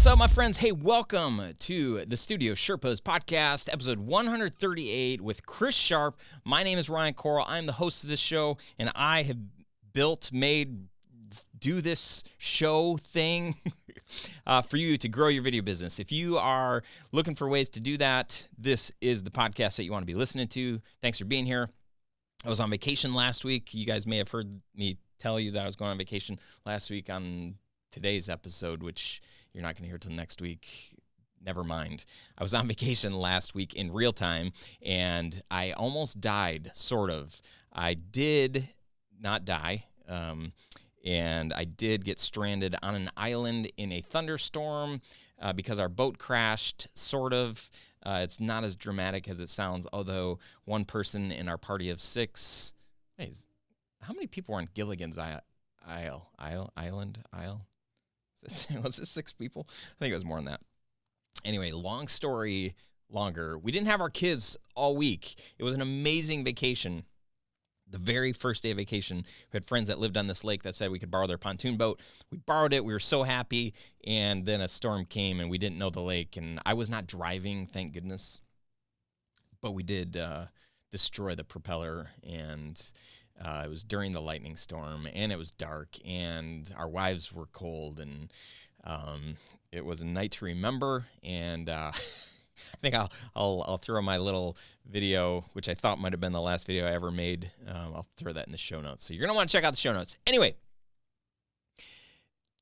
What's up, my friends? Hey, welcome to the Studio Sherpas podcast, episode 138 with Chris Charpe. My name is Ryan Coral. I'm the host of this show, and I have do this show thing for you to grow your video business. If you are looking for ways to do that, this is the podcast that you want to be listening to. Thanks for being here. I was on vacation last week. You guys may have heard me tell you that I was going on vacation last week on today's episode, which you're not going to hear till next week. Never mind. I was on vacation last week in real time, and I almost died, sort of. I did not die, and I did get stranded on an island in a thunderstorm because our boat crashed, sort of. It's not as dramatic as it sounds, although one person in our party of six... Hey, how many people were on Gilligan's Island? Was it 6 people? I think it was more than that. Anyway, long story longer. We didn't have our kids all week. It was an amazing vacation. The very first day of vacation, we had friends that lived on this lake that said we could borrow their pontoon boat. We borrowed it. We were so happy. And then a storm came, and we didn't know the lake. And I was not driving, thank goodness. But we did destroy the propeller, and it was during the lightning storm, and it was dark, and our wives were cold, and it was a night to remember. And I think I'll throw my little video, which I thought might have been the last video I ever made. I'll throw that in the show notes. So you're going to want to check out the show notes. Anyway,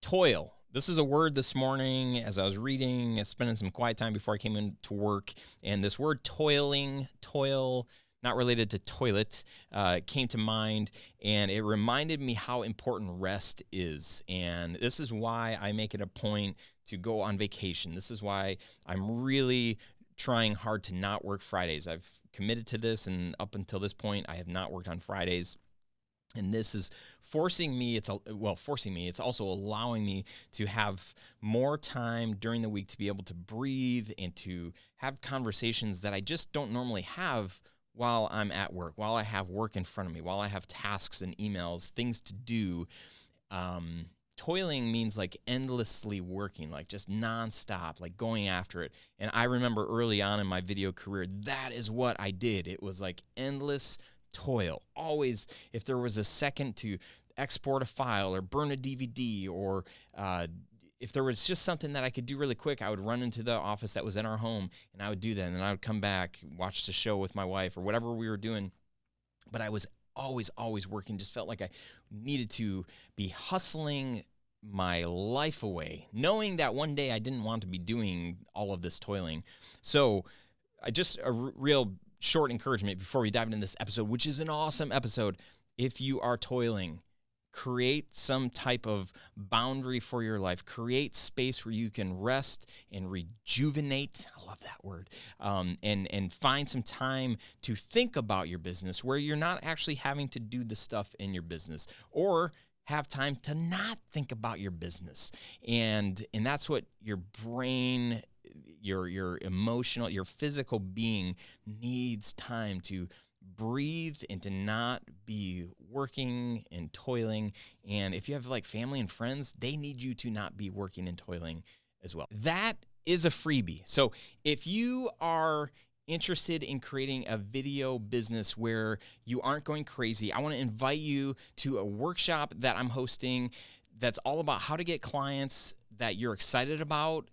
toil. This is a word this morning as I was reading, spending some quiet time before I came into work. And this word toil, not related to toilet, came to mind, and it reminded me how important rest is. And this is why I make it a point to go on vacation. This is why I'm really trying hard to not work Fridays. I've committed to this, and up until this point, I have not worked on Fridays. And this is forcing me, it's also allowing me to have more time during the week to be able to breathe and to have conversations that I just don't normally have while I'm at work, while I have work in front of me, while I have tasks and emails, things to do. Toiling means like endlessly working, like just nonstop, like going after it. And I remember early on in my video career, that is what I did. It was like endless toil. Always, if there was a second to export a file or burn a DVD, or if there was just something that I could do really quick, I would run into the office that was in our home, and I would do that, and then I would come back, watch the show with my wife or whatever we were doing. But I was always working, just felt like I needed to be hustling my life away, knowing that one day I didn't want to be doing all of this toiling. So a real short encouragement before we dive into this episode, which is an awesome episode. If you are toiling, create some type of boundary for your life. Create space where you can rest and rejuvenate. I love that word. And find some time to think about your business where you're not actually having to do the stuff in your business, or have time to not think about your business. And that's what your brain, your emotional, your physical being needs time to breathe and to not be working and toiling. And if you have like family and friends, they need you to not be working and toiling as well. That is a freebie. So if you are interested in creating a video business where you aren't going crazy, I want to invite you to a workshop that I'm hosting that's all about how to get clients that you're excited about,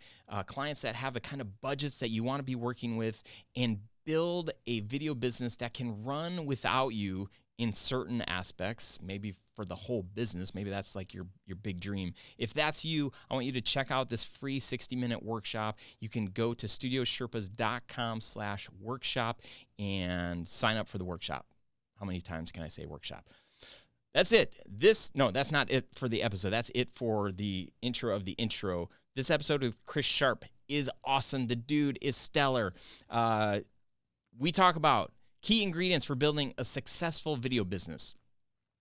clients that have the kind of budgets that you want to be working with, and build a video business that can run without you in certain aspects, maybe for the whole business. Maybe that's like your big dream. If that's you, I want you to check out this free 60-minute workshop. You can go to studiosherpas.com/workshop and sign up for the workshop. How many times can I say workshop? That's it. That's not it for the episode. That's it for the intro of the intro. This episode with Chris Charpe is awesome. The dude is stellar. We talk about key ingredients for building a successful video business.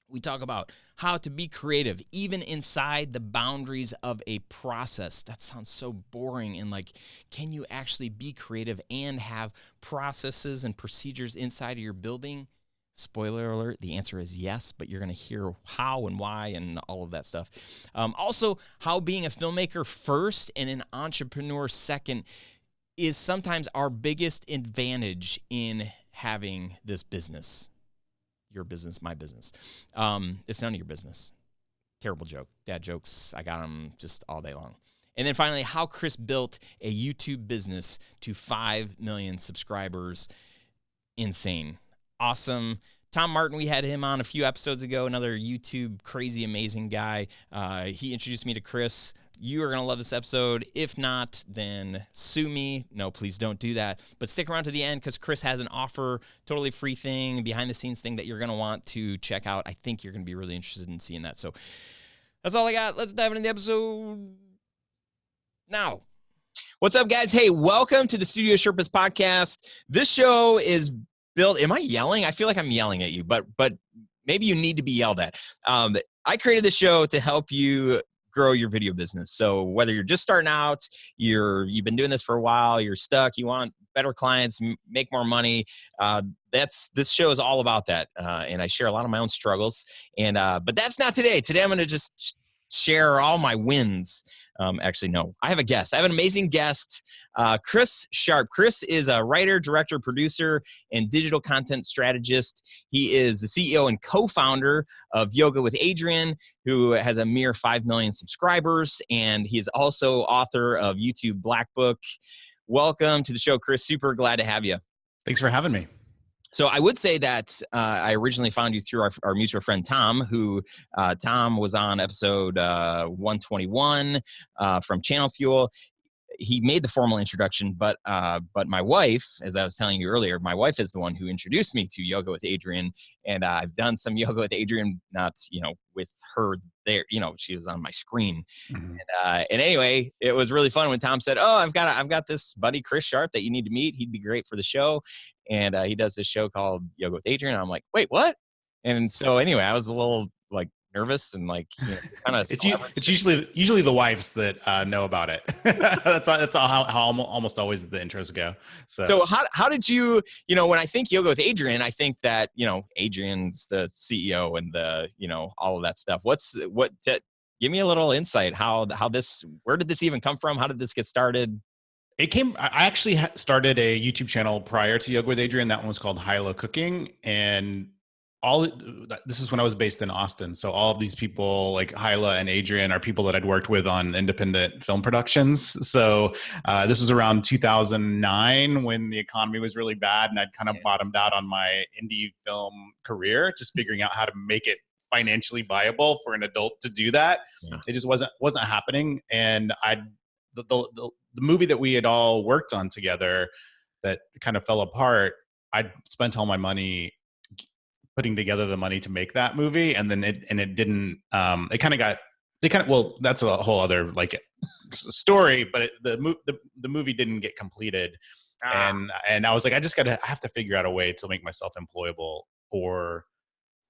We talk about how to be creative, even inside the boundaries of a process. That sounds so boring. And like, can you actually be creative and have processes and procedures inside of your building Spoiler alert, the answer is yes, but you're going to hear how and why and all of that stuff. Also, how being a filmmaker first and an entrepreneur second is sometimes our biggest advantage in having this business. Your business, my business. It's none of your business. Terrible joke. Dad jokes, I got them just all day long. And then finally, how Chris built a YouTube business to 5 million subscribers. Insane. Awesome. Tom Martin, we had him on a few episodes ago, another YouTube crazy, amazing guy. He introduced me to Chris. You are going to love this episode. If not, then sue me. No, please don't do that. But stick around to the end because Chris has an offer, totally free thing, behind-the-scenes thing that you're going to want to check out. I think you're going to be really interested in seeing that. So that's all I got. Let's dive into the episode now. What's up, guys? Hey, welcome to the Studio Sherpas podcast. This show is built. Am I yelling? I feel like I'm yelling at you, but maybe you need to be yelled at. I created this show to help you grow your video business. So whether you're just starting out, you've been doing this for a while, you're stuck, you want better clients, make more money. This show is all about that. And I share a lot of my own struggles. And but that's not today. Today I'm going to just share all my wins. Actually, no, I have a guest. I have an amazing guest, Chris Charpe. Chris is a writer, director, producer, and digital content strategist. He is the CEO and co-founder of Yoga with Adrian, who has a mere 5 million subscribers. And he is also author of YouTube Black Book. Welcome to the show, Chris. Super glad to have you. Thanks for having me. So I would say that I originally found you through our mutual friend, Tom, who Tom was on episode 121 from Channel Fuel. He made the formal introduction, but my wife, as I was telling you earlier, my wife is the one who introduced me to Yoga with Adrian, and I've done some Yoga with Adrian, not with her there. She was on my screen, and anyway, it was really fun when Tom said, "Oh, I've got this buddy Chris Charpe that you need to meet. He'd be great for the show," and he does this show called Yoga with Adrian. And I'm like, "Wait, what?" And so anyway, I was a little nervous and kind of. It's usually the wives that know about it. that's how almost always the intros go. So how did you when I think Yoga with Adrian, I think that Adrian's the CEO and the all of that stuff. Give me a little insight where did this even come from? How did this get started? I actually started a YouTube channel prior to Yoga with Adrian. That one was called High Low Cooking, and this is when I was based in Austin. So all of these people like Hyla and Adrian are people that I'd worked with on independent film productions. So this was around 2009 when the economy was really bad and I'd kind of bottomed out on my indie film career, just figuring out how to make it financially viable for an adult to do that. Yeah. It just wasn't happening. And the movie that we had all worked on together that kind of fell apart, I'd spent all my money putting together the money to make that movie, and then it didn't. That's a whole other story. But the movie didn't get completed, and I was like, I have to figure out a way to make myself employable or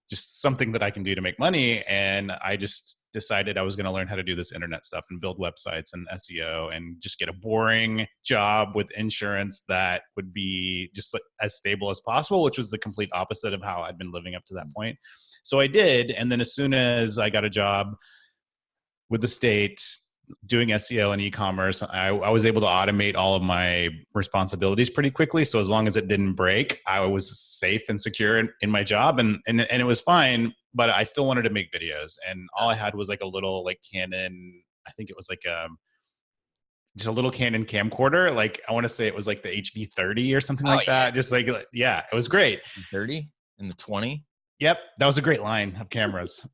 just something that I can do to make money. And I just decided I was going to learn how to do this internet stuff and build websites and SEO and just get a boring job with insurance that would be just as stable as possible, which was the complete opposite of how I'd been living up to that point. So I did. And then as soon as I got a job with the state doing SEO and e-commerce, I was able to automate all of my responsibilities pretty quickly. So as long as it didn't break, I was safe and secure in my job, and it was fine. But I still wanted to make videos, and all I had was a little Canon. I think it was just a little Canon camcorder. I want to say it was the HV30 or something that. Just it was great. 30 and the 20. Yep, that was a great line of cameras.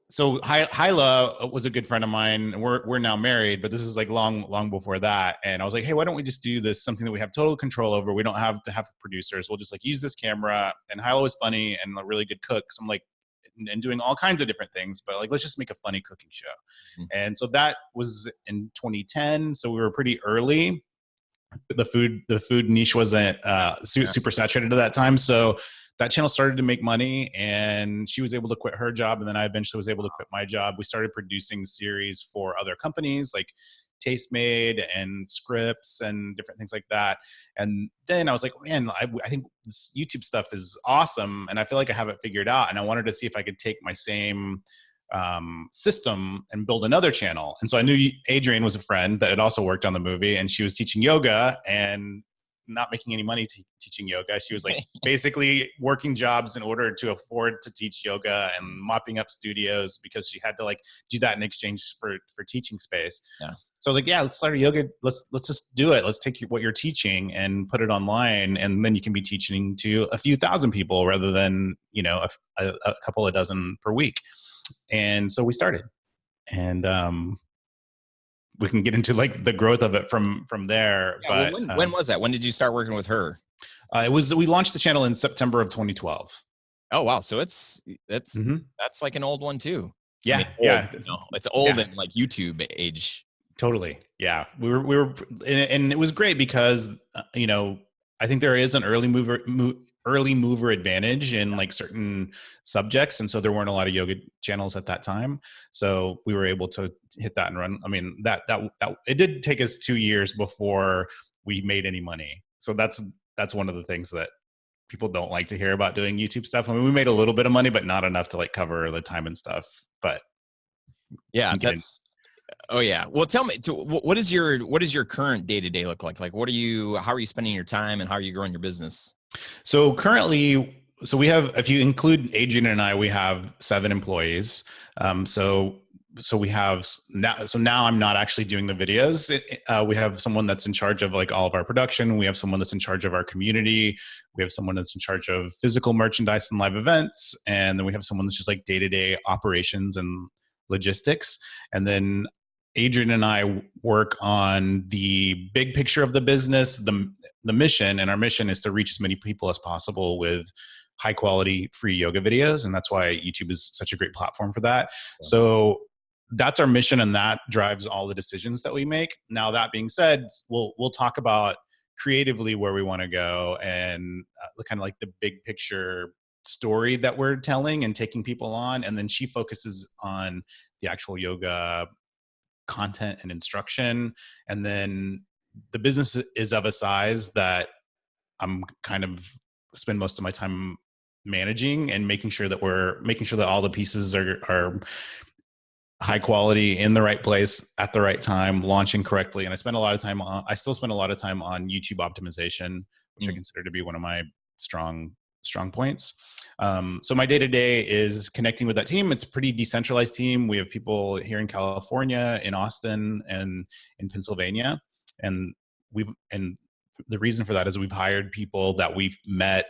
So Hyla was a good friend of mine. We're now married, but this is long before that. And I was like, hey, why don't we just do this, something that we have total control over? We don't have to have producers. We'll just use this camera. And Hyla was funny and a really good cook. So I'm and doing all kinds of different things, but let's just make a funny cooking show. Mm-hmm. And so that was in 2010. So we were pretty early. The food niche wasn't super saturated at that time. So that channel started to make money, and she was able to quit her job. And then I eventually was able to quit my job. We started producing series for other companies like taste made and scripts and different things like that. And then I was like, man, I think this YouTube stuff is awesome. And I feel like I have it figured out. And I wanted to see if I could take my same system and build another channel. And so I knew Adrienne was a friend that had also worked on the movie, and she was teaching yoga and not making any money teaching yoga. She was like basically working jobs in order to afford to teach yoga and mopping up studios because she had to like do that in exchange for teaching space. Yeah. So I was like, yeah, let's start a yoga. Let's just do it. Let's take what you're teaching and put it online. And then you can be teaching to a few thousand people rather than, you know, a couple of dozen per week. And so we started, and we can get into like the growth of it from there. Yeah, but when was that? When did you start working with her? We launched the channel in September of 2012. Oh, wow. So that's like an old one too. Yeah. I mean, yeah. You know, it's old in like YouTube age. Totally. Yeah. We were, and it was great because, you know, I think there is an early mover advantage in like certain subjects. And so there weren't a lot of yoga channels at that time. So we were able to hit that and run. I mean, that it did take us 2 years before we made any money. So that's one of the things that people don't like to hear about doing YouTube stuff. I mean, we made a little bit of money, but not enough to like cover the time and stuff. But yeah, oh yeah. Well, tell me, what is your current day-to-day look like? Like, how are you spending your time, and how are you growing your business? So currently, we have, if you include Adrienne and I, we have 7 employees. So we have now I'm not actually doing the videos. We have someone that's in charge of like all of our production. We have someone that's in charge of our community. We have someone that's in charge of physical merchandise and live events. And then we have someone that's just like day-to-day operations and logistics. And then Adrienne and I work on the big picture of the business, the mission, and our mission is to reach as many people as possible with high quality free yoga videos. And that's why YouTube is such a great platform for that. Yeah. So that's our mission, and that drives all the decisions that we make. Now, that being said, we'll talk about creatively where we want to go and kind of like the big picture story that we're telling and taking people on. And then she focuses on the actual yoga content and instruction. And then the business is of a size that I'm kind of spend most of my time managing and making sure that all the pieces are high quality, in the right place at the right time, launching correctly. And I still spend a lot of time on YouTube optimization, which I consider to be one of my strong points. So my day-to-day is connecting with that team. It's a pretty decentralized team. We have people here in California, in Austin, and in Pennsylvania. And the reason for that is we've hired people that we've met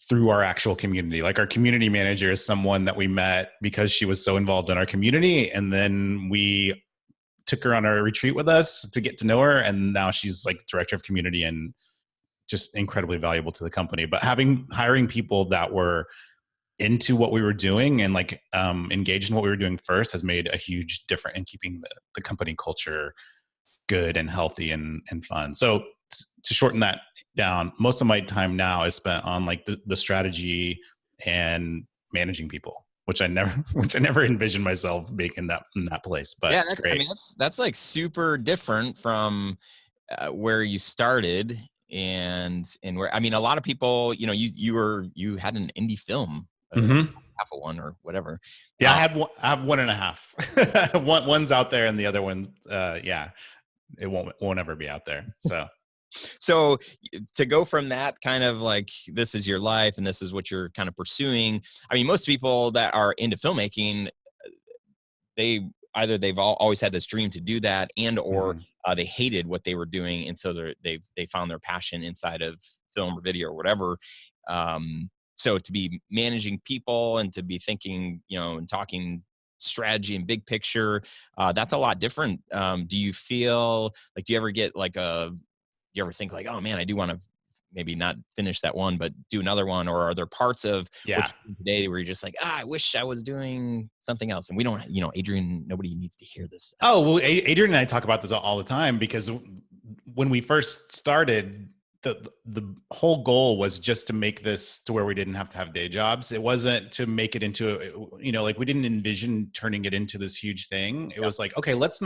through our actual community. Like, our community manager is someone that we met because she was so involved in our community. And then we took her on our retreat with us to get to know her. And now she's like director of community and just incredibly valuable to the company. But hiring people that were into what we were doing and like engaged in what we were doing first has made a huge difference in keeping the company culture good and healthy and fun. So to shorten that down, most of my time now is spent on like the strategy and managing people, which I never envisioned myself being in that place. But yeah, it's great. I mean, that's like super different from where you started. And where, I mean, a lot of people, you know, you had an indie film, half of one or whatever. Yeah, I have 1.5. One's out there, and the other one, it won't ever be out there. So to go from that kind of like, this is your life and this is what you're kind of pursuing. I mean, most people that are into filmmaking, they've always had this dream to do that, or they hated what they were doing, and so they found their passion inside of film or video or whatever. So to be managing people and to be thinking, you know, and talking strategy and big picture, that's a lot different. Do you feel like, do you ever think like, oh man, I do want to maybe not finish that one, but do another one? Or are there parts of what you're doing today where you're just like, I wish I was doing something else? And we don't, you know, Adrienne, nobody needs to hear this. Oh, well, Adrienne and I talk about this all the time, because when we first started, the whole goal was just to make this to where we didn't have to have day jobs. It wasn't to make it into, like we didn't envision turning it into this huge thing. It was like, okay, let's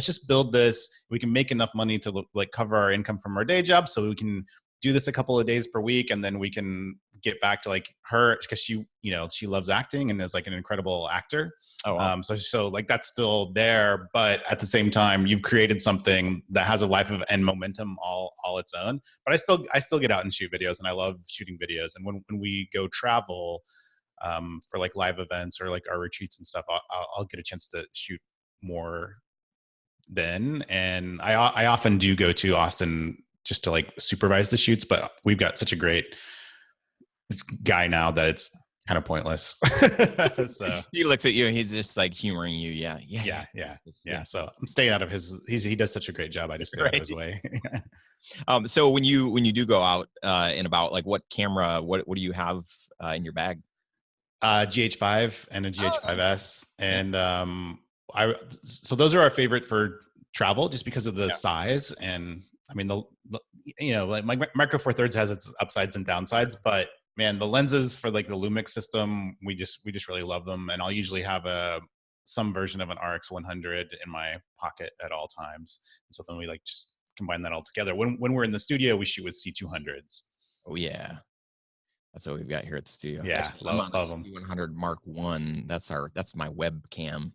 just build this. We can make enough money to like cover our income from our day job, so we can do this a couple of days per week, and then we can get back to like her, because she loves acting and is like an incredible actor. Oh, wow. So like that's still there, but at the same time, you've created something that has a life of and momentum all its own. But I still get out and shoot videos, and I love shooting videos. And when we go travel for like live events or like our retreats and stuff, I'll get a chance to shoot more then. And I often do go to Austin just to like supervise the shoots, but we've got such a great guy now that it's kind of pointless. So he looks at you and he's just like humoring you. Yeah. So I'm staying out of he does such a great job. I just stay out of his way. So when you do go out and about, like what camera, what do you have in your bag? GH5 and a GH5S. Nice. And so those are our favorite for travel, just because of the size. And I mean, like my Micro Four Thirds has its upsides and downsides, but man, the lenses for like the Lumix system, we just really love them. And I'll usually have some version of an RX100 in my pocket at all times. And so then we like just combine that all together. When we're in the studio, we shoot with C200s. Oh yeah. That's what we've got here at the studio. Yeah. Actually, I'm on the C100 Mark I. That's my webcam.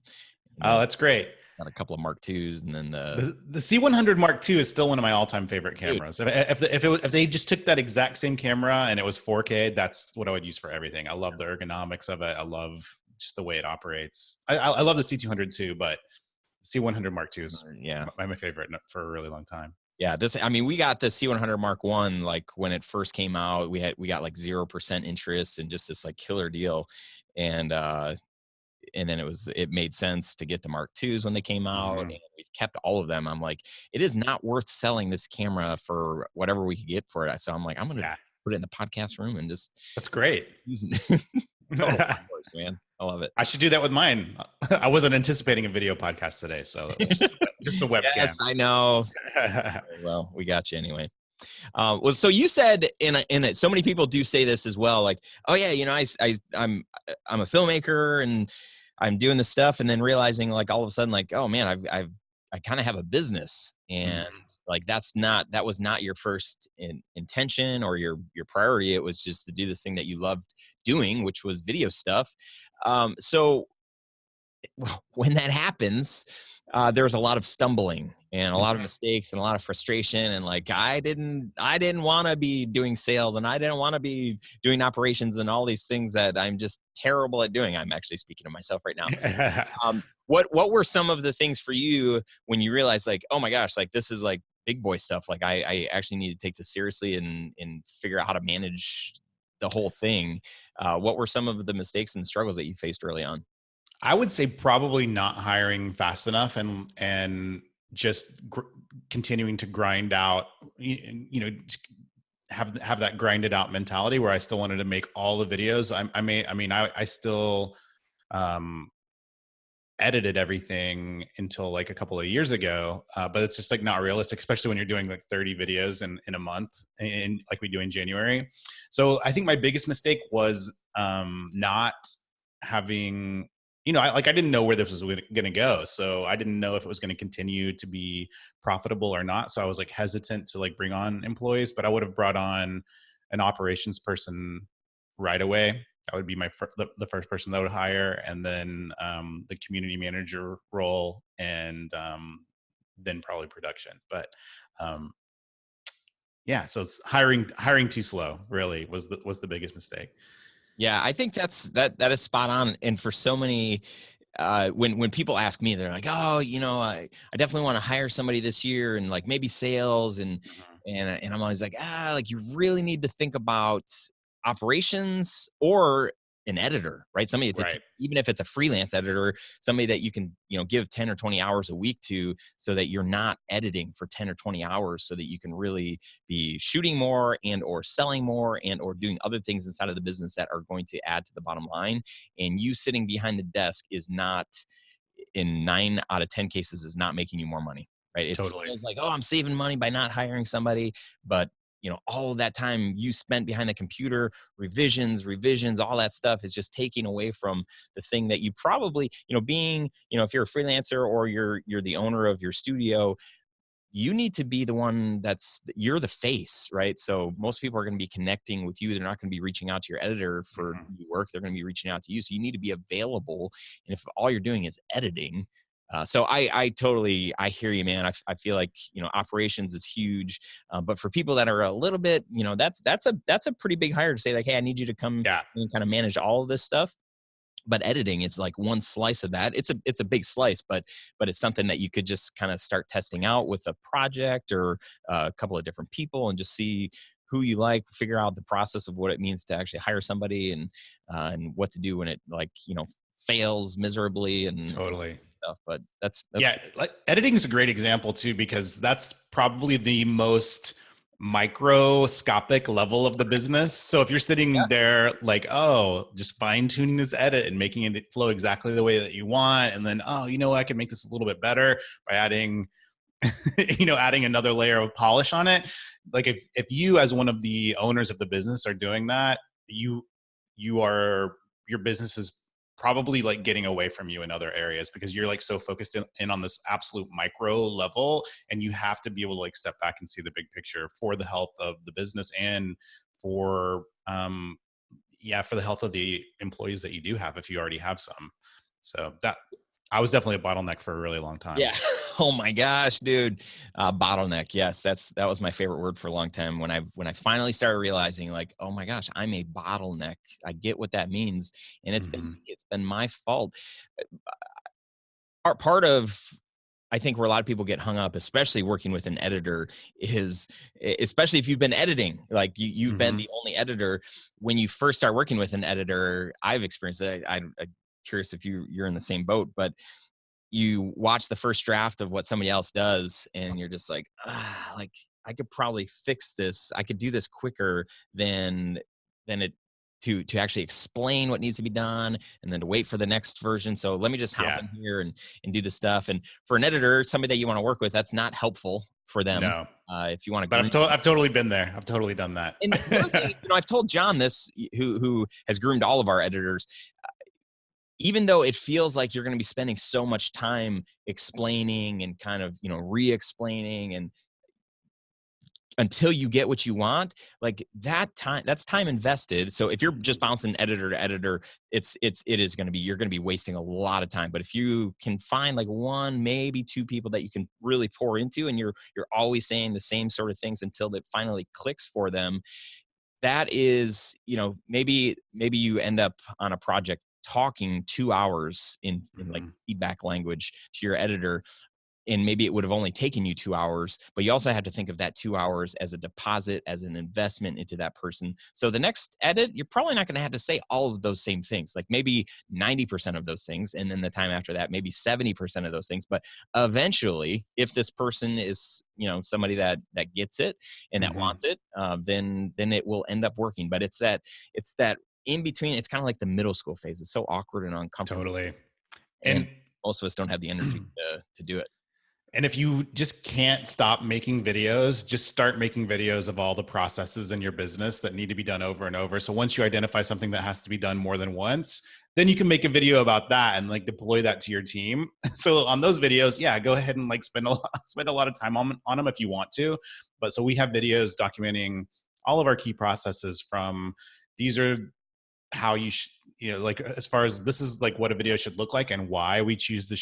Oh, that's great. Got a couple of Mark IIs, and then the C100 Mark II is still one of my all-time favorite cameras. If they just took that exact same camera and it was 4K, that's what I would use for everything. I love the ergonomics of it. I love just the way it operates. I love the C200 too, but C100 Mark II is my favorite for a really long time. Yeah, we got the C100 Mark I, like when it first came out, we got like 0% interest and just this like killer deal. And then it made sense to get the Mark IIs when they came out, and we've kept all of them. I'm like, it is not worth selling this camera for whatever we could get for it. So I'm like, I'm going to put it in the podcast room and just. That's great. Total course, man. I love it. I should do that with mine. I wasn't anticipating a video podcast today, so it was just a webcam. Yes, I know. Well, we got you anyway. Well, so you said in it, so many people do say this as well, like, oh yeah, I'm a filmmaker and I'm doing this stuff, and then realizing like all of a sudden, like, oh man, I kind of have a business, and like that was not your first intention or your priority. It was just to do this thing that you loved doing, which was video stuff. So when that happens, there's a lot of stumbling and a lot of mistakes and a lot of frustration. And like, I didn't want to be doing sales, and I didn't want to be doing operations and all these things that I'm just terrible at doing. I'm actually speaking to myself right now. What were some of the things for you when you realized like, oh my gosh, like this is like big boy stuff. Like I actually need to take this seriously and figure out how to manage the whole thing. What were some of the mistakes and struggles that you faced early on? I would say probably not hiring fast enough and just continuing to grind out, have that grinded out mentality where I still wanted to make all the videos. I still edited everything until like a couple of years ago, but it's just like not realistic, especially when you're doing like 30 videos in a month, in like we do in January. So I think my biggest mistake was not having, I didn't know where this was going to go. So I didn't know if it was going to continue to be profitable or not. So I was like hesitant to like bring on employees, but I would have brought on an operations person right away. That would be the first person that I would hire. And then the community manager role, and then probably production. But so it's hiring too slow really was the biggest mistake. Yeah, I think that is spot on. And for so many, when people ask me, they're like, oh, I definitely want to hire somebody this year, and like maybe sales, and I'm always like, like you really need to think about operations or an editor, right? Somebody that's, even if it's a freelance editor, somebody that you can, give 10 or 20 hours a week to, so that you're not editing for 10 or 20 hours, so that you can really be shooting more and or selling more and or doing other things inside of the business that are going to add to the bottom line. And you sitting behind the desk is not, in 9 out of 10 cases, is not making you more money, right? It feels like, oh, I'm saving money by not hiring somebody, but all of that time you spent behind the computer, revisions, all that stuff is just taking away from the thing that you probably, being, if you're a freelancer or you're the owner of your studio, you need to be the one you're the face, right? So most people are going to be connecting with you. They're not going to be reaching out to your editor for new work. They're going to be reaching out to you. So you need to be available. And if all you're doing is editing, so I totally, I hear you, man. I feel like, operations is huge. But for people that are a little bit, that's a pretty big hire to say like, hey, I need you to come and kind of manage all of this stuff. But editing is like one slice of that. It's a big slice, but it's something that you could just kind of start testing out with a project or a couple of different people and just see who you like, figure out the process of what it means to actually hire somebody and what to do when it fails miserably and totally stuff. But that's like editing is a great example too, because that's probably the most microscopic level of the business. So if you're sitting there like, oh, just fine tuning this edit and making it flow exactly the way that you want, and then, oh, I can make this a little bit better by adding adding another layer of polish on it. Like if you as one of the owners of the business are doing that, your business is probably like getting away from you in other areas, because you're like so focused in on this absolute micro level, and you have to be able to like step back and see the big picture for the health of the business and for for the health of the employees that you do have, if you already have some. So that I was definitely a bottleneck for a really long time. Yeah. Oh my gosh, dude. Bottleneck. Yes. That was my favorite word for a long time. When I finally started realizing like, oh my gosh, I'm a bottleneck. I get what that means. And it's been my fault. Part of, I think, where a lot of people get hung up, especially working with an editor, is especially if you've been editing, like you've been the only editor. When you first start working with an editor, I've experienced it. I'm curious if you're in the same boat, but you watch the first draft of what somebody else does and you're just like, like I could probably fix this. I could do this quicker than it to actually explain what needs to be done and then to wait for the next version. So let me just hop in here and do the stuff. And for an editor, somebody that you want to work with, that's not helpful for them. No. If you want to, but I've totally been there. I've totally done that. And one thing, I've told John this, who has groomed all of our editors. Even though it feels like you're going to be spending so much time explaining and kind of, re-explaining and until you get what you want, like that's time invested. So if you're just bouncing editor to editor, it is going to be, you're going to be wasting a lot of time. But if you can find like one, maybe two people that you can really pour into, and you're always saying the same sort of things until it finally clicks for them, that is, maybe you end up on a project talking 2 hours in like feedback language to your editor, and maybe it would have only taken you 2 hours, but you also have to think of that 2 hours as a deposit, as an investment into that person. So the next edit, you're probably not going to have to say all of those same things, like maybe 90% of those things. And then the time after that, maybe 70% of those things. But eventually, if this person is, somebody that gets it and that wants it, then it will end up working. But it's that in between. It's kind of like the middle school phase. It's so awkward and uncomfortable. Totally. And most of us don't have the energy to do it. And if you just can't stop making videos, just start making videos of all the processes in your business that need to be done over and over. So once you identify something that has to be done more than once, then you can make a video about that and like deploy that to your team. So on those videos, go ahead and like spend a lot of time on them if you want to. But so we have videos documenting all of our key processes, from these are how you like as far as this is like what a video should look like and why we choose the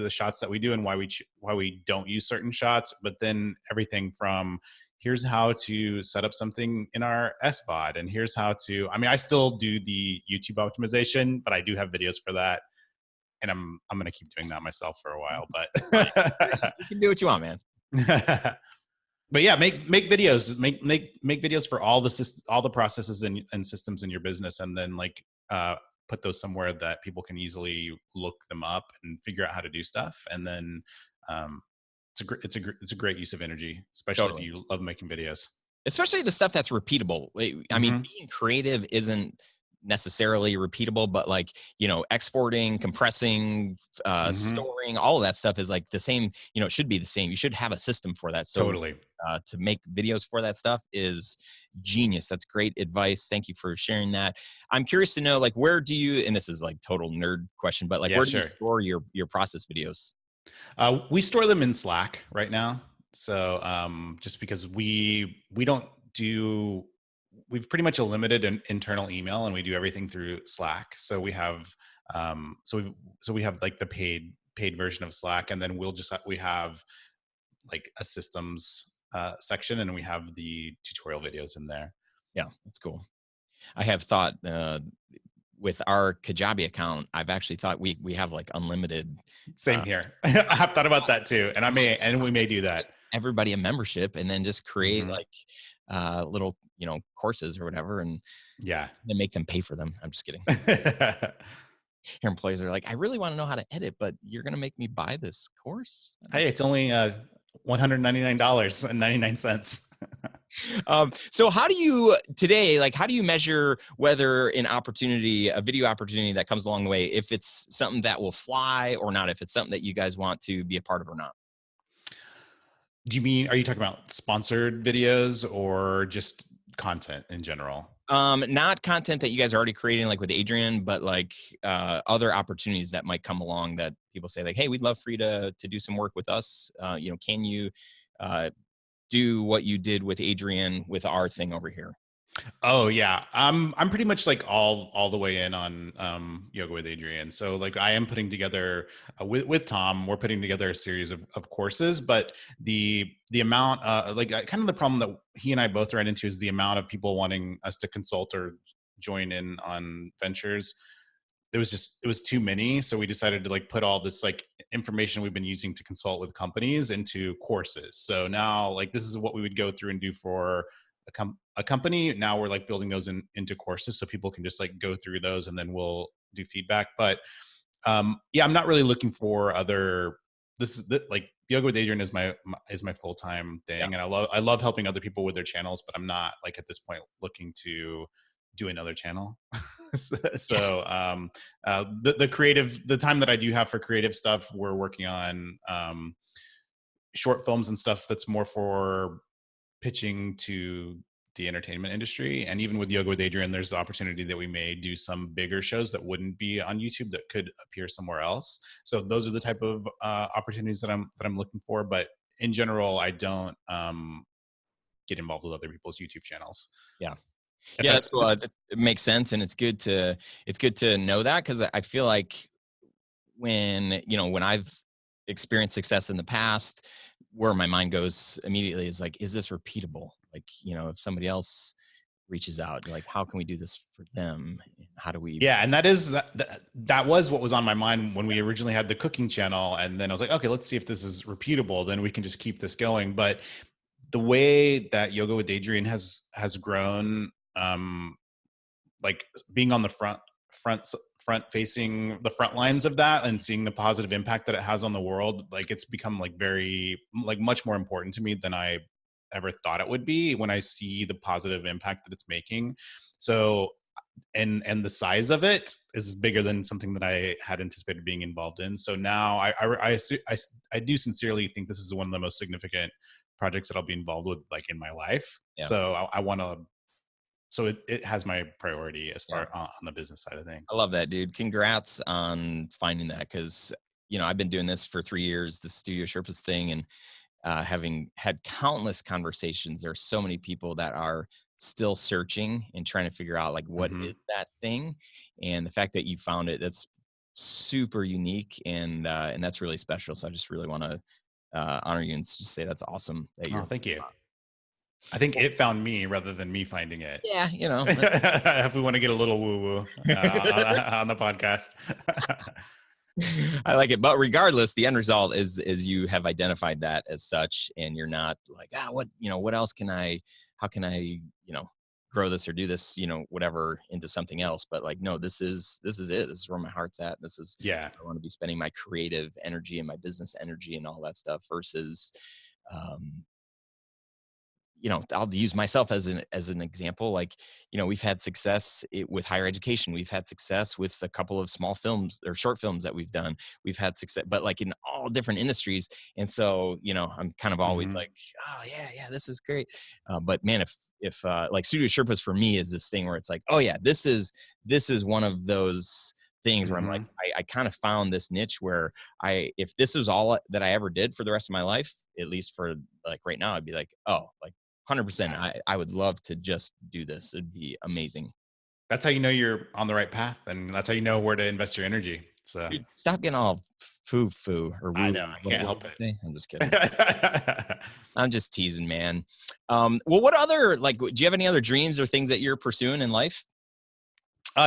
shots that we do and why we don't use certain shots. But then everything from here's how to set up something in our SVOD, and here's how to, I still do the YouTube optimization, but I do have videos for that. And I'm going to keep doing that myself for a while, but you can do what you want, man. But make videos, make videos for all the processes and systems in your business, and then like put those somewhere that people can easily look them up and figure out how to do stuff. And then it's a great use of energy, especially if you love making videos. Especially the stuff that's repeatable. I mean, being creative isn't necessarily repeatable, but like, exporting, compressing, storing, all of that stuff is like the same, it should be the same. You should have a system for that. So totally. to make videos for that stuff is genius. That's great advice. Thank you for sharing that. I'm curious to know, like, where do you, and this is like total nerd question, but like, Yeah, where do you sure. store your process videos? We store them in Slack right now. So just because we don't do, we've pretty much eliminated an internal email and we do everything through Slack. So we have we have like the paid version of Slack, and then we have like a systems section, and we have the tutorial videos in there. Yeah, that's cool. I have thought with our Kajabi account, I've actually thought we have like unlimited. Same here. I have thought about that too, and we may do that. Everybody a membership, and then just create Mhm. like little courses or whatever, and Yeah. then make them pay for them. I'm just kidding. Your employees are like, I really want to know how to edit, but you're gonna make me buy this course. Hey, it's only $199.99. So how do you today, like, how do you measure whether a video opportunity that comes along the way, if it's something that will fly or not, if it's something that you guys want to be a part of or not? Do you mean, are you talking about sponsored videos or just content in general? Not content that you guys are already creating, like with Adrian, but like other opportunities that might come along that people say like, hey, we'd love for you to do some work with us. Can you uh, do what you did with Adrian with our thing over here? Oh yeah, I'm pretty much like all the way in on yoga with Adrian. So like I am putting together with Tom, we're putting together a series of courses, but the amount kind of the problem that he and I both ran into is the amount of people wanting us to consult or join in on ventures. It was too many, so we decided to like put all this like information we've been using to consult with companies into courses. So now like this is what we would go through and do for a company. Now we're like building those into courses so people can just like go through those and then we'll do feedback. But yeah, I'm not really looking for other. Like yoga with Adrian is my full-time thing, and I love helping other people with their channels, but I'm not like at this point looking to do another channel. So the time that I do have for creative stuff, we're working on short films and stuff that's more for pitching to the entertainment industry. And even with yoga with Adrian, there's the opportunity that we may do some bigger shows that wouldn't be on YouTube that could appear somewhere else. So those are the type of opportunities that I'm looking for. But in general, I don't get involved with other people's YouTube channels. Yeah. If Yeah, that, that's cool. It makes sense, and it's good to know that, because I feel like when I've experienced success in the past, where my mind goes immediately is like, is this repeatable? Like, if somebody else reaches out, like, how can we do this for them? How do we? yeah, and that was what was on my mind when we originally had the cooking channel, and then I was like, okay, let's see if this is repeatable. Then we can just keep this going. But the way that yoga with Adrian has grown, like being on the front facing the front lines of that and seeing the positive impact that it has on the world, like it's become like very like much more important to me than I ever thought it would be when I see the positive impact that it's making. So and the size of it is bigger than something that I had anticipated being involved in. So now I do sincerely think this is one of the most significant projects that I'll be involved with like in my life. Yeah. So I want to, so it has my priority as far Yeah. on the business side of things. I love that, dude. Congrats on finding that, because I've been doing this for 3 years, the Studio Sherpas thing, and having had countless conversations. There's so many people that are still searching and trying to figure out like what is that thing, and the fact that you found it, that's super unique, and that's really special. So I just really want to honor you and just say that's awesome that Oh, you're. thank you. I think it found me rather than me finding it. Yeah, If we want to get a little woo woo on the podcast. I like it. But regardless, the end result is you have identified that as such, and you're not like, what else how can I, grow this or do this, whatever into something else. But like, no, this is it. This is where my heart's at. This is, Yeah. I want to be spending my creative energy and my business energy and all that stuff versus I'll use myself as an example. Like, we've had success with higher education. We've had success with a couple of small films or short films that we've done. We've had success, but like in all different industries. And so, I'm kind of always Mhm. like, oh yeah, this is great. But man, if like Studio Sherpas for me is this thing where it's like, oh yeah, this is one of those things where I'm like, Mhm. I kind of found this niche where if this was all that I ever did for the rest of my life, at least for like right now, I'd be like, oh, like 100%. I would love to just do this. It'd be amazing. That's how you know you're on the right path, and that's how you know where to invest your energy. So Dude, stop getting all foo or I woo. know I What, can't what help did you it. say? I'm just kidding. I'm just teasing, man. Well, what other, like, do you have any other dreams or things that you're pursuing in life?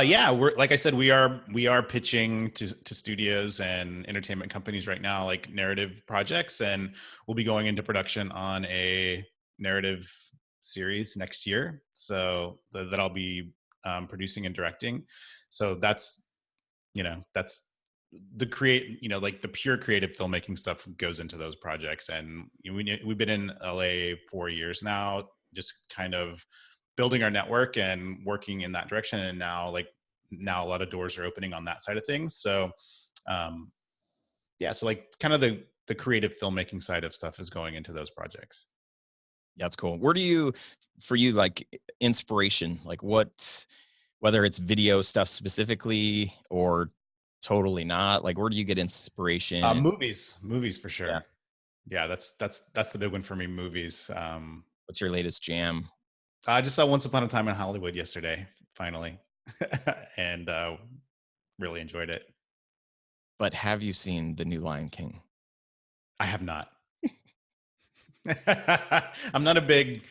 Yeah, we're like I said, we are pitching to studios and entertainment companies right now, like narrative projects, and we'll be going into production on a narrative series next year. So that I'll be producing and directing. So that's the like the pure creative filmmaking stuff goes into those projects. And we've been in LA 4 years now, just kind of building our network and working in that direction. And now a lot of doors are opening on that side of things. So um yeah, so like kind of the creative filmmaking side of stuff is going into those projects. Yeah, that's cool. Where do you, for you, like inspiration, like whether it's video stuff specifically or totally not, like where do you get inspiration? Movies for Yeah. sure. Yeah, that's the big one for me, movies. What's your latest jam? I just saw Once Upon a Time in Hollywood yesterday, finally, and really enjoyed it. But have you seen the new Lion King? I have not. I'm not a big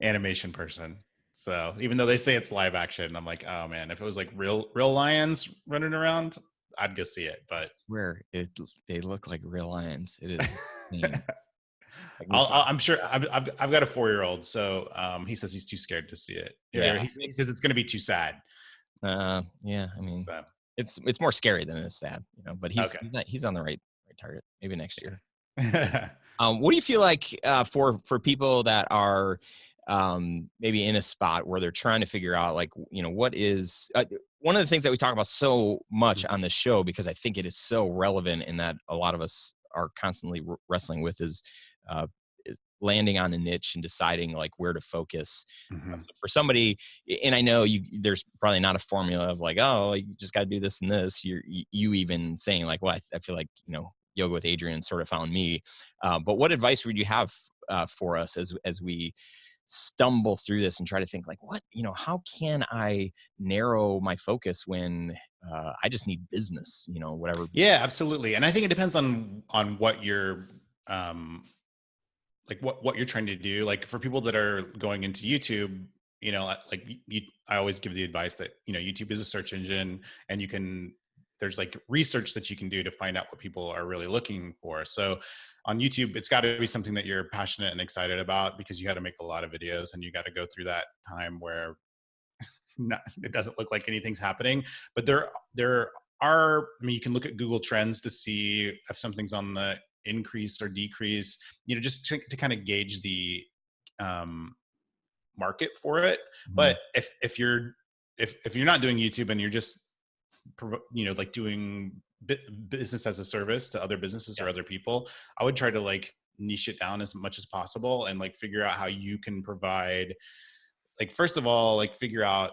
animation person, so even though they say it's live action, I'm like, oh man, if it was like real lions running around, I'd go see it. I But swear they look like real lions. It is insane. Like I'm Mufasa. sure I've got a 4-year-old, so he says he's too scared to see it. Yeah, He says it's going to be too sad. yeah. I mean, So it's more scary than it is sad, But he's okay. he's on the right target. Maybe next year. Yeah. What do you feel like for people that are maybe in a spot where they're trying to figure out, like, what is one of the things that we talk about so much on this show, because I think it is so relevant and that a lot of us are constantly wrestling with uh, is landing on a niche and deciding like where to focus. Mhm. So for somebody, and I know there's probably not a formula of like, oh, you just got to do this and this. You even saying like, well, I feel like, Yoga with Adrian sort of found me. But what advice would you have for us as we stumble through this and try to think like, how can I narrow my focus when I just need business, whatever. Yeah, absolutely. And I think it depends on what you're like what you're trying to do. Like for people that are going into YouTube, like I always give the advice that YouTube is a search engine, and there's like research that you can do to find out what people are really looking for. So on YouTube, it's got to be something that you're passionate and excited about, because you got to make a lot of videos and you got to go through that time where it doesn't look like anything's happening. But there are, I mean, you can look at Google Trends to see if something's on the increase or decrease, just to kind of gauge the um, market for it. Mhm. But if you're not doing YouTube and you're just like doing business as a service to other businesses Yeah. or other people, I would try to like niche it down as much as possible and like figure out how you can provide, like, first of all, like figure out,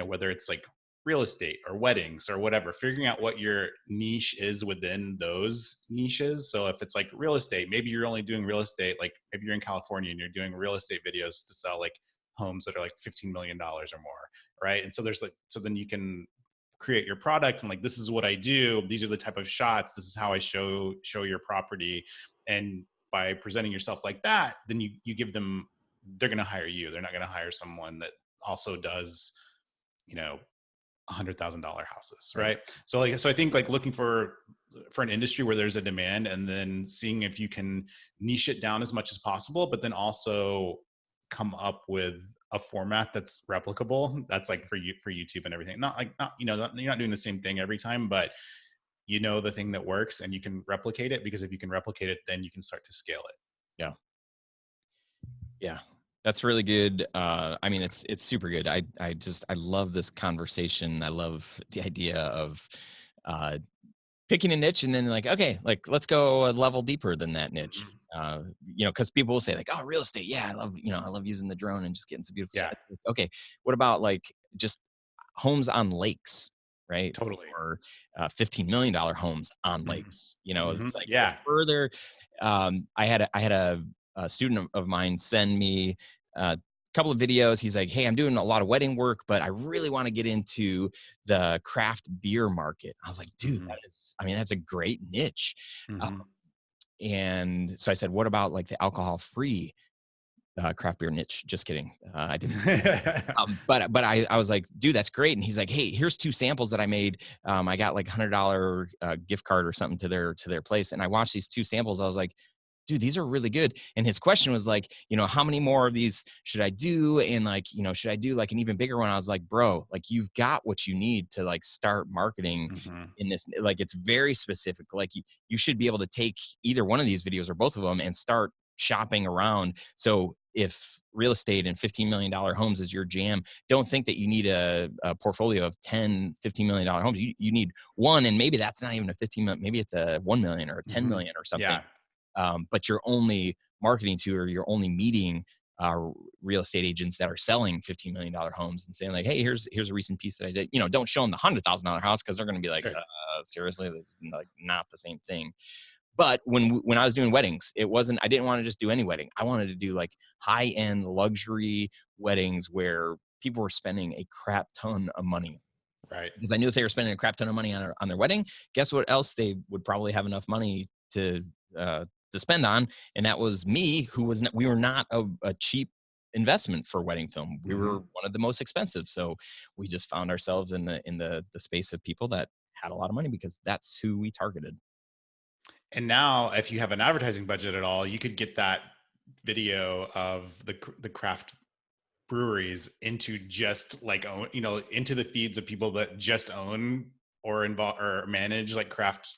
whether it's like real estate or weddings or whatever, figuring out what your niche is within those niches. So if it's like real estate, maybe you're only doing real estate, like maybe you're in California and you're doing real estate videos to sell like homes that are like $15 million or more. Right. And so so then you can create your product and like, this is what I do. These are the type of shots. This is how I show your property. And by presenting yourself like that, then you give them, they're going to hire you. They're not going to hire someone that also does, $100,000 houses, Right. right? So I think like looking for an industry where there's a demand, and then seeing if you can niche it down as much as possible, but then also come up with a format that's replicable. That's like for YouTube and everything. You're not doing the same thing every time, but the thing that works and you can replicate it, because if you can replicate it, then you can start to scale it. Yeah. Yeah. That's really good. I mean, it's super good. I love this conversation. I love the idea of uh, picking a niche and then like, okay, like let's go a level deeper than that niche. Mhm. Because people will say like, oh, real estate. Yeah, I love using the drone and just getting some beautiful Yeah, shots. Okay, what about like just homes on lakes, right? totally. Or $15 million homes on Mhm. lakes. Mhm. It's like the Yeah. further. I had a student of mine send me a couple of videos. He's like, "Hey, I'm doing a lot of wedding work, but I really want to get into the craft beer market." I was like, "Dude, Mhm. that's a great niche." Uh, Mhm. and so I said, "What about like the alcohol-free craft beer niche?" Just kidding. I didn't. But I was like, dude, that's great. And he's like, hey, here's 2 samples that I made. I got like $100 gift card or something to their place. And I watched these 2 samples. I was like, dude, these are really good. And his question was like, how many more of these should I do? And like, should I do like an even bigger one? I was like, bro, like you've got what you need to like start marketing Mhm. in this. Like it's very specific. Like you should be able to take either one of these videos or both of them and start shopping around. So if real estate and $15 million homes is your jam, don't think that you need a portfolio of 10, $15 million homes. You need one, and maybe that's not even a 15 million, maybe it's a 1 million or a 10 Mhm. million or something. Yeah. But you're only marketing to, or you're only meeting real estate agents that are selling $15 million homes and saying like, hey, here's a recent piece that I did. Don't show them the $100,000 house because they're going to be like, Sure. seriously, this is like not the same thing. But when I was doing weddings, I didn't want to just do any wedding. I wanted to do like high end luxury weddings where people were spending a crap ton of money, Right. because I knew if they were spending a crap ton of money on their wedding, guess what else they would probably have enough money uh, to spend on, and that was me, we were not a cheap investment for wedding film. We were Mhm. one of the most expensive, so we just found ourselves in the space of people that had a lot of money because that's who we targeted. And now, if you have an advertising budget at all, you could get that video of the craft breweries into just like into the feeds of people that just own or involve or manage like craft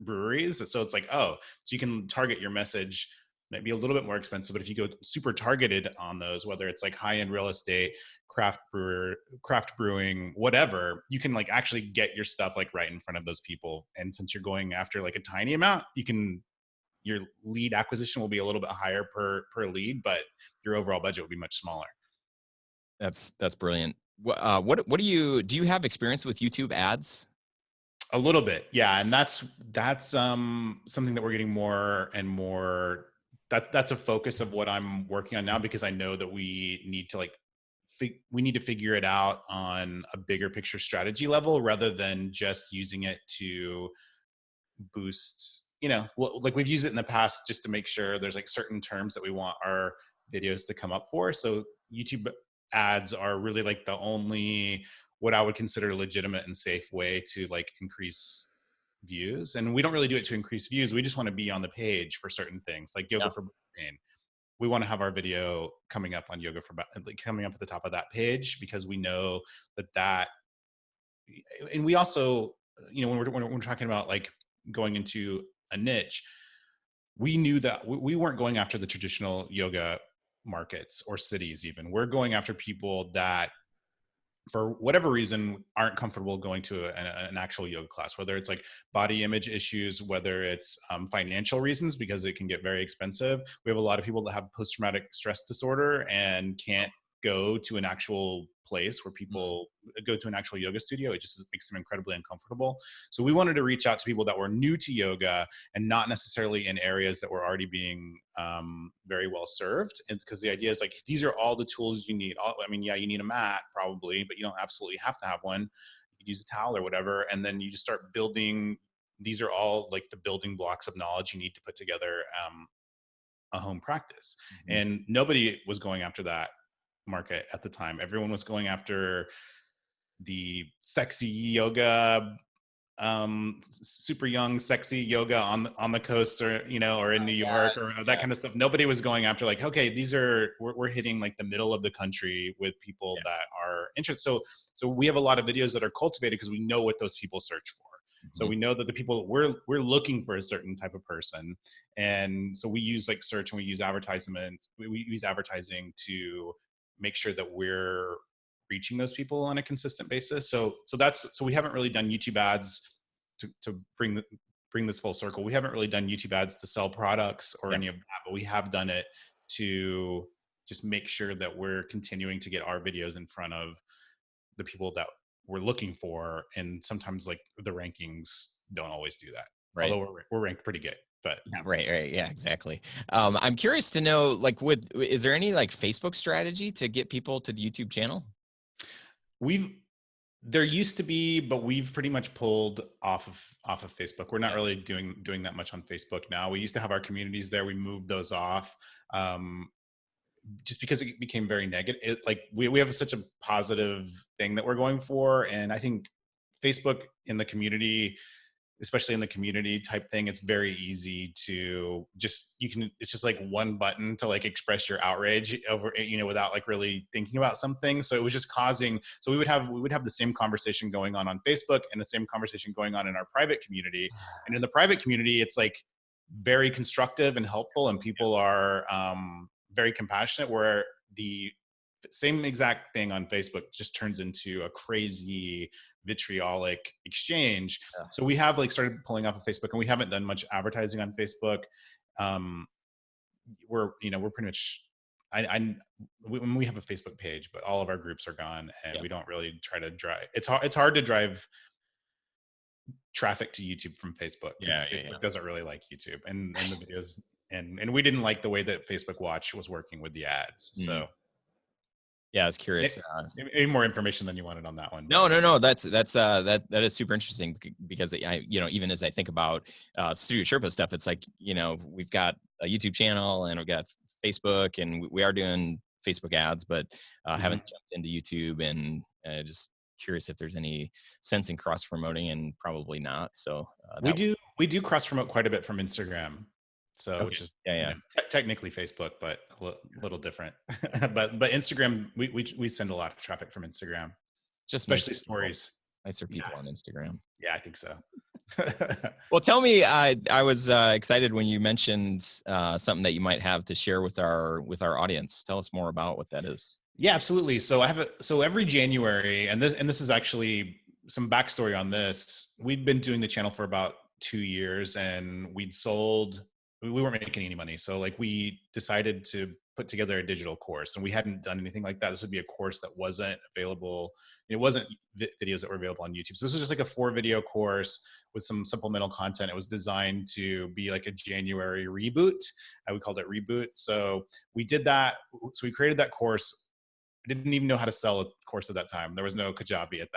breweries. So it's like, oh, so you can target your message, maybe a little bit more expensive, but if you go super targeted on those, whether it's like high-end real estate, craft brewing, whatever, you can like actually get your stuff like right in front of those people. And since you're going after like a tiny amount, your lead acquisition will be a little bit higher per lead, but your overall budget will be much smaller. That's brilliant. What do you have experience with YouTube ads? A little bit, yeah, and that's something that we're getting more and more. That's a focus of what I'm working on now, because I know that we need to like we need to figure it out on a bigger picture strategy level rather than just using it to boost. Like we've used it in the past just to make sure there's like certain terms that we want our videos to come up for. So YouTube ads are really like the only what I would consider legitimate and safe way to like increase views. And we don't really do it to increase views. We just want to be on the page for certain things like yoga Yeah. for pain. We want to have our video coming up on like coming up at the top of that page, because we know that and we also, when we're talking about like going into a niche, we knew that we weren't going after the traditional yoga markets or cities. Even we're going after people that for whatever reason aren't comfortable going to an actual yoga class, whether it's like body image issues, whether it's financial reasons because it can get very expensive. We have a lot of people that have post-traumatic stress disorder and can't go to an actual place where Mm. people go to an actual yoga studio. It just makes them incredibly uncomfortable. So we wanted to reach out to people that were new to yoga and not necessarily in areas that were already being very well served. And because the idea is like, these are all the tools you need. I mean, yeah, you need a mat probably, but you don't absolutely have to have one. You could use a towel or whatever. And then you just start building. These are all like the building blocks of knowledge you need to put together a home practice. Mhm. And nobody was going after that market at the time. Everyone was going after the sexy yoga, super young sexy yoga on the coast, or or in New Yeah, York, or that yeah, kind of stuff. Nobody was going after like, okay, we're hitting like the middle of the country with people yeah. that are interested. So we have a lot of videos that are cultivated because we know what those people search for. So we know that the people we're looking for a certain type of person. And so we use like search and we use advertisement. We use advertising to make sure that we're reaching those people on a consistent basis. So we haven't really done YouTube ads to bring this full circle. We haven't really done YouTube ads to sell products or any of that, but we have done it to just make sure that we're continuing to get our videos in front of the people that we're looking for. And sometimes like the rankings don't always do that. Right. Although we're ranked pretty good, but right. Yeah, exactly. I'm curious to know, like, is there any like Facebook strategy to get people to the YouTube channel? There used to be, but we've pretty much pulled off of Facebook. We're not really doing that much on Facebook now. We used to have our communities there. We moved those off. Just because it became very negative. Like we have such a positive thing that we're going for. And I think Facebook in the community, especially in the community type thing, it's very easy to it's just like one button to like express your outrage over, without like really thinking about something. So it was just so we would have the same conversation going on Facebook and the same conversation going on in our private community. And in the private community, it's like very constructive and helpful, and people are very compassionate, where the same exact thing on Facebook just turns into a crazy vitriolic exchange. So we have like started pulling off of Facebook, and we haven't done much advertising on Facebook. We're pretty much, we have a Facebook page, but all of our groups are gone, and we don't really try to drive. It's hard to drive traffic to YouTube from Facebook. Facebook doesn't really like YouTube and the videos. And we didn't like the way that Facebook Watch was working with the ads. So yeah, I was curious. Any more information than you wanted on that one? No. That is super interesting, because even as I think about Studio Sherpa stuff, it's like, we've got a YouTube channel and we've got Facebook, and we are doing Facebook ads, but haven't jumped into YouTube, and just curious if there's any sense in cross promoting, and probably not. So we do cross promote quite a bit from Instagram. So, which is technically Facebook, but a little different. but Instagram, we send a lot of traffic from Instagram, just especially stories. Nicer people on Instagram. Yeah, I think so. Well, tell me, I was excited when you mentioned something that you might have to share with our audience. Tell us more about what that is. Yeah, absolutely. So so every January, and this is actually some backstory on this. We'd been doing the channel for about 2 years, and we weren't making any money. So like we decided to put together a digital course, and we hadn't done anything like that. This would be a course that wasn't available. It wasn't videos that were available on YouTube. So this was just like a 4-video course with some supplemental content. It was designed to be like a January reboot. We called it Reboot. So we did that. So we created that course. I didn't even know how to sell a course at that time. There was no Kajabi at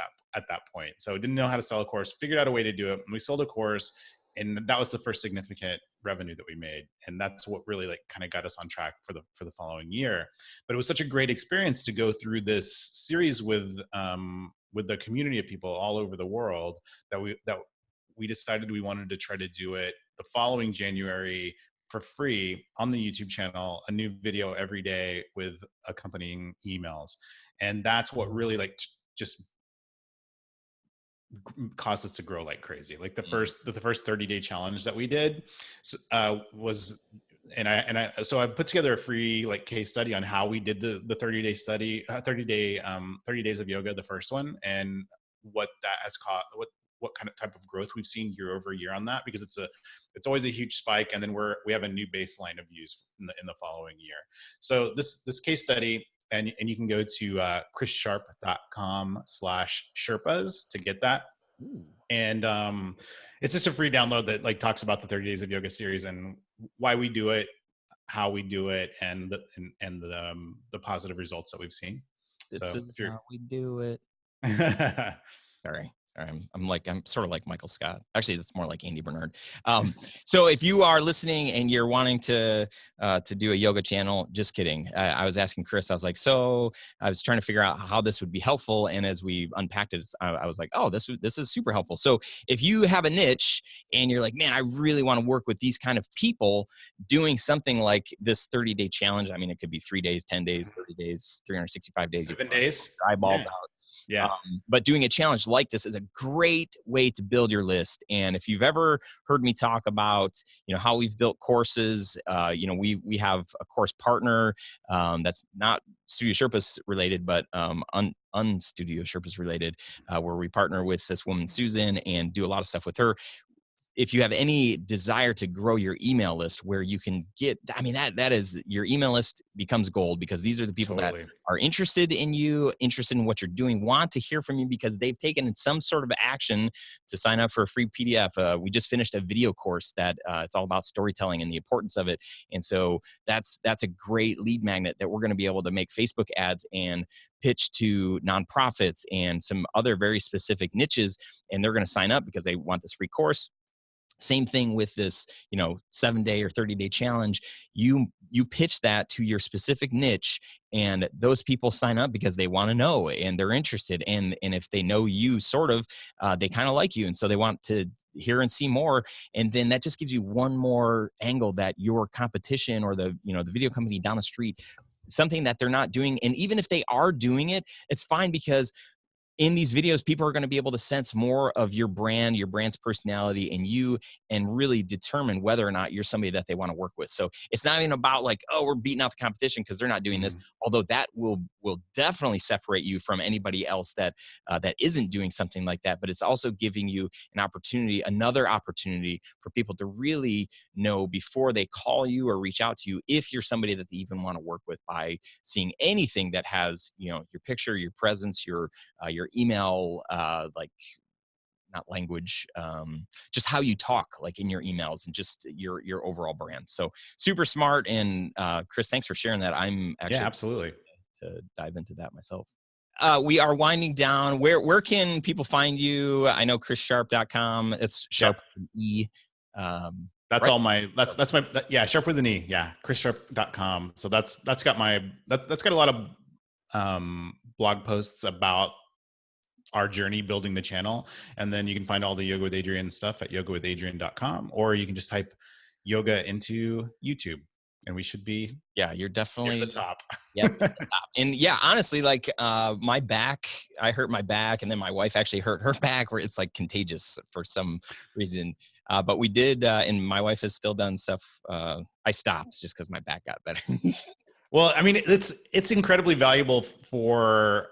that point. So I didn't know how to sell a course, figured out a way to do it. And we sold a course. And that was the first significant revenue that we made. And that's what really like kind of got us on track for the following year. But it was such a great experience to go through this series with the community of people all over the world that we decided we wanted to try to do it the following January for free on the YouTube channel, a new video every day with accompanying emails. And that's what really like just caused us to grow like crazy. Like the first 30-day challenge that we did was, so I put together a free like case study on how we did the 30-day study, 30 days of yoga, the first one, and what that has caused, what kind of type of growth we've seen year over year on that, because it's always a huge spike, and then we have a new baseline of views in the following year. So this case study, and you can go to chrissharp.com/Sherpas to get that. Ooh. And it's just a free download that like talks about the 30 Days of Yoga series and why we do it, how we do it, and the positive results that we've seen. This is how we do it. Sorry. I'm sort of like Michael Scott. Actually, that's more like Andy Bernard. So if you are listening and you're wanting to do a yoga channel, just kidding. I was asking Chris, I was like, so I was trying to figure out how this would be helpful. And as we unpacked it, I was like, oh, this is super helpful. So if you have a niche and you're like, man, I really want to work with these kind of people doing something like this 30-day challenge. I mean, it could be 3 days, 10 days, 30 days, 365 days. 7 days. Eyeballs out. Yeah. But doing a challenge like this is a great way to build your list. And if you've ever heard me talk about, how we've built courses, we have a course partner that's not Studio Sherpas related, but Studio Sherpas related, where we partner with this woman, Susan, and do a lot of stuff with her. If you have any desire to grow your email list where you can get, that is, your email list becomes gold, because these are the people that are interested in you, interested in what you're doing, want to hear from you because they've taken some sort of action to sign up for a free PDF. We just finished a video course that it's all about storytelling and the importance of it. And so that's a great lead magnet that we're going to be able to make Facebook ads and pitch to nonprofits and some other very specific niches. And they're going to sign up because they want this free course. Same thing with this, 7-day or 30-day challenge. You pitch that to your specific niche, and those people sign up because they want to know and they're interested. And if they know you they kind of like you. And so they want to hear and see more. And then that just gives you one more angle that your competition or the video company down the street, something that they're not doing. And even if they are doing it, it's fine, because in these videos, people are going to be able to sense more of your brand, your brand's personality, and you, and really determine whether or not you're somebody that they want to work with. So it's not even about like, oh, we're beating out the competition because they're not doing this, although that will definitely separate you from anybody else that isn't doing something like that. But it's also giving you another opportunity for people to really know before they call you or reach out to you, if you're somebody that they even want to work with, by seeing anything that has, your picture, your presence, your email, like, not language, just how you talk, like in your emails, and just your overall brand. So super smart. And Chris, thanks for sharing that. I'm actually absolutely to dive into that myself. We are winding down. Where can people find you? I know chrissharpe.com. It's Sharpe with an E. That's right? all my, that's my, Sharpe with an E. Yeah. chrissharpe.com. So that's got a lot of blog posts about our journey building the channel. And then you can find all the Yoga with Adrian stuff at yogawithadrian.com, or you can just type yoga into YouTube and we should be you're definitely at the top. Yeah. And honestly, like my back, I hurt my back, and then my wife actually hurt her back, where it's like contagious for some reason. But we did, and my wife has still done stuff. I stopped just because my back got better. Well, I mean, it's incredibly valuable for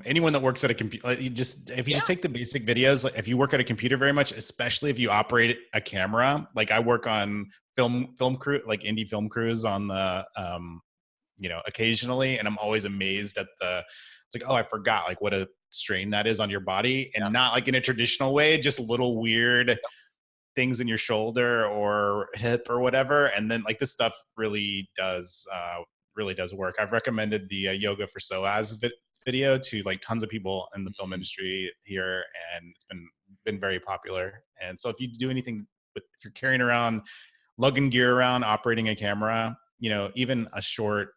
anyone that works at a computer. If you just take the basic videos, like if you work at a computer very much, especially if you operate a camera, like I work on film crew, like indie film crews on the, occasionally, and I'm always amazed at it's like, oh, I forgot like what a strain that is on your body, and not like in a traditional way, just little weird things in your shoulder or hip or whatever. And then like this stuff really does work. I've recommended the yoga for psoas video to like tons of people in the film industry here, and it's been very popular. And so if you do anything, if you're carrying around, lugging gear around, operating a camera, even a short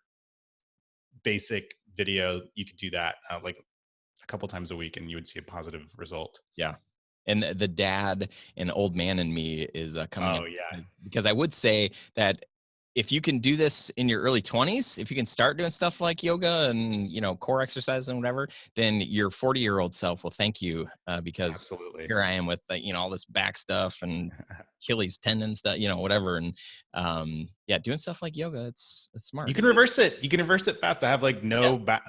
basic video, you could do that like a couple times a week, and you would see a positive result. Yeah. And the dad and old man in me is coming in. Yeah. Because I would say that if you can do this in your early 20s, if you can start doing stuff like yoga and, core exercise and whatever, then your 40-year-old self will thank you, because Absolutely. Here I am with, all this back stuff and Achilles tendon stuff, whatever. And doing stuff like yoga, it's smart. You can reverse it. You can reverse it fast. I have like back,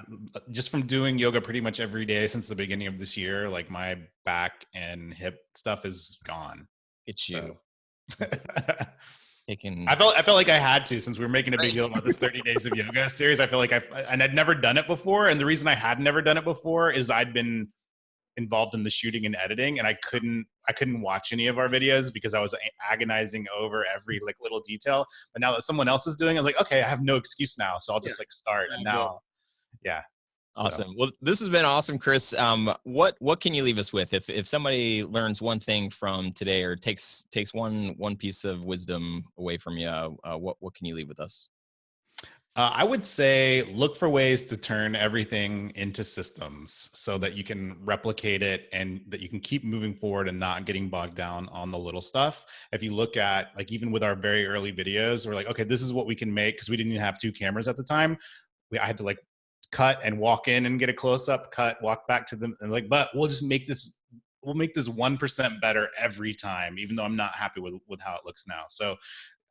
just from doing yoga pretty much every day since the beginning of this year. Like my back and hip stuff is gone. It's you. I felt like I had to, since we were making a big deal about this 30 days of yoga series. I feel like and I'd never done it before. And the reason I had never done it before is I'd been involved in the shooting and editing, and I couldn't watch any of our videos because I was agonizing over every like little detail. But now that someone else is doing it, I was like, okay, I have no excuse now. So I'll just like start. And now, Awesome. So. Well, this has been awesome, Chris. What can you leave us with? If somebody learns one thing from today, or takes one piece of wisdom away from you, what can you leave with us? I would say look for ways to turn everything into systems so that you can replicate it and that you can keep moving forward and not getting bogged down on the little stuff. If you look at, like, even with our very early videos, we're like, okay, this is what we can make, because we didn't even have 2 cameras at the time. I had to like cut and walk in and get a close up, cut, walk back to them, and like, but we'll make this 1% better every time, even though I'm not happy with how it looks now. So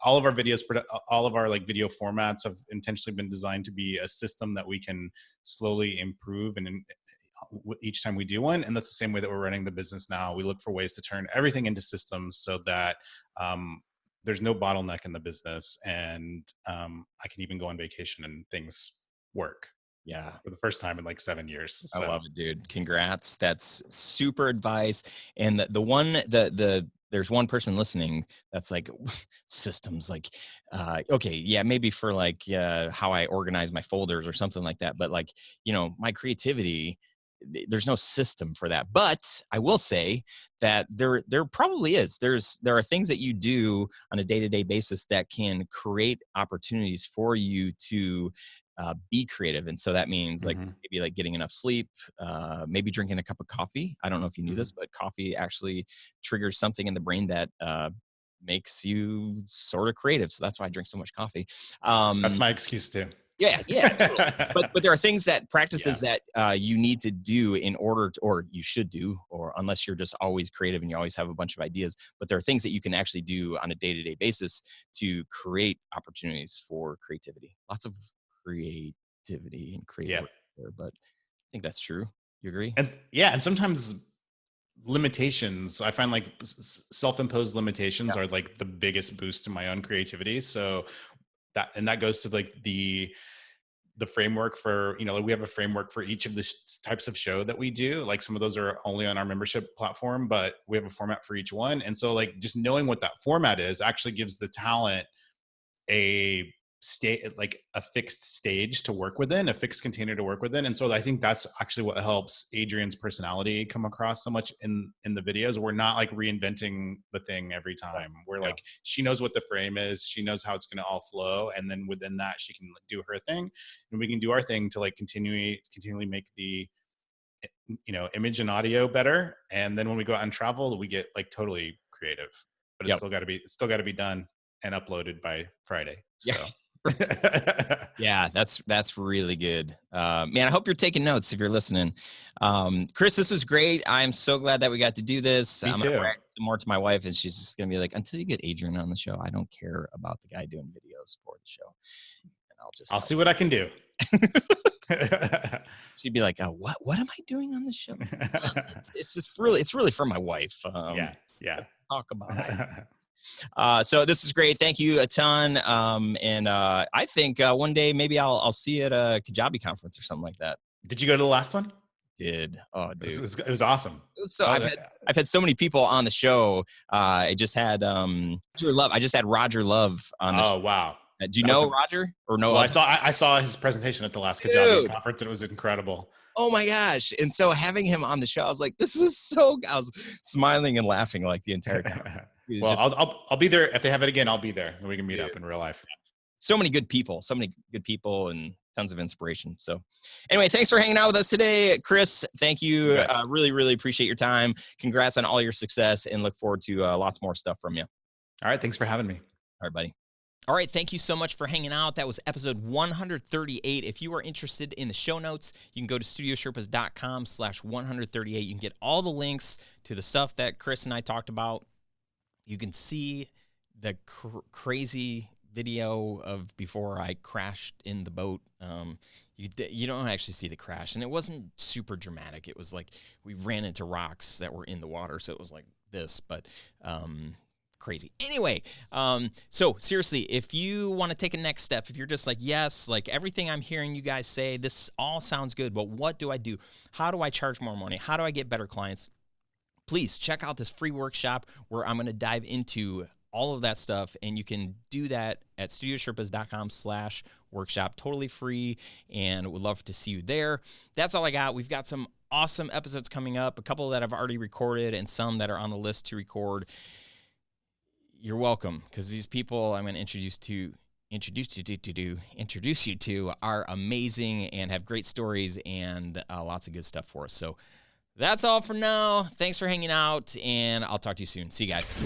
all of our videos, all of our like video formats have intentionally been designed to be a system that we can slowly improve and each time we do one. And that's the same way that we're running the business now. We look for ways to turn everything into systems so that there's no bottleneck in the business, and I can even go on vacation and things work. Yeah. For the first time in like 7 years. So. I love it, dude. Congrats. That's super advice. And there's one person listening that's like, systems, like, okay, yeah, maybe for like how I organize my folders or something like that. But like, my creativity, there's no system for that. But I will say that there probably is. There are things that you do on a day-to-day basis that can create opportunities for you to be creative. And so that means like maybe like getting enough sleep, maybe drinking a cup of coffee. I don't know if you knew this, but coffee actually triggers something in the brain that makes you sort of creative. So that's why I drink so much coffee. That's my excuse too. Yeah, totally. But there are things practices that you need to do in order to, or you should do, or unless you're just always creative and you always have a bunch of ideas. But there are things that you can actually do on a day-to-day basis to create opportunities for creativity. Lots of creativity and creative there, but I think that's true. You agree? And sometimes limitations, I find like self-imposed limitations are like the biggest boost to my own creativity. So that goes to like the framework for, we have a framework for each of the types of show that we do. Like some of those are only on our membership platform, but we have a format for each one. And so like just knowing what that format is actually gives the talent a fixed stage to work within, a fixed container to work within. And so I think that's actually what helps Adrian's personality come across so much in the videos. We're not like reinventing the thing every time. We're like, she knows what the frame is, she knows how it's going to all flow, and then within that she can do her thing, and we can do our thing to like continually make the image and audio better. And then when we go out and travel, we get like totally creative, but it's still got to be done and uploaded by Friday. So. Yeah, that's really good. Man, I hope you're taking notes if you're listening. Chris, this was great. I'm so glad that we got to do this. Me I'm too. gonna brag more to my wife, and she's just gonna be like, until you get Adrian on the show, I don't care about the guy doing videos for the show. And I'll see what I can do. She'd be like, what am I doing on the show? It's really for my wife. Talk about it. So this is great. Thank you a ton. And I think one day maybe I'll see you at a Kajabi conference or something like that. Did you go to the last one? Oh, dude, it was awesome. So I've had so many people on the show. I just had Roger Love. I just had Roger Love on the show. Oh, wow. Do you know Roger or no? Well, I saw his presentation at the last Kajabi conference, and it was incredible. Oh my gosh. And so having him on the show, I was like, this is so, I was smiling and laughing like the entire time. Well, I'll be there. If they have it again, I'll be there and we can meet up in real life. So many good people and tons of inspiration. So anyway, thanks for hanging out with us today, Chris. Thank you. Really, really appreciate your time. Congrats on all your success and look forward to lots more stuff from you. All right. Thanks for having me. All right, buddy. All right, thank you so much for hanging out. That was episode 138. If you are interested in the show notes, you can go to studiosherpas.com/138. You can get all the links to the stuff that Chris and I talked about. You can see the crazy video of before I crashed in the boat. You don't actually see the crash, and it wasn't super dramatic. It was like we ran into rocks that were in the water, so it was like this, but crazy. Anyway, so seriously, if you want to take a next step, if you're just like, yes, like everything I'm hearing you guys say, this all sounds good, but what do I do? How do I charge more money? How do I get better clients? Please check out this free workshop where I'm going to dive into all of that stuff, and you can do that at studiosherpas.com/workshop, totally free, and would love to see you there. That's all I got. We've got some awesome episodes coming up, a couple that I've already recorded and some that are on the list to record. You're welcome, because these people I'm going to introduce you to are amazing and have great stories and lots of good stuff for us. So that's all for now. Thanks for hanging out, and I'll talk to you soon. See you guys.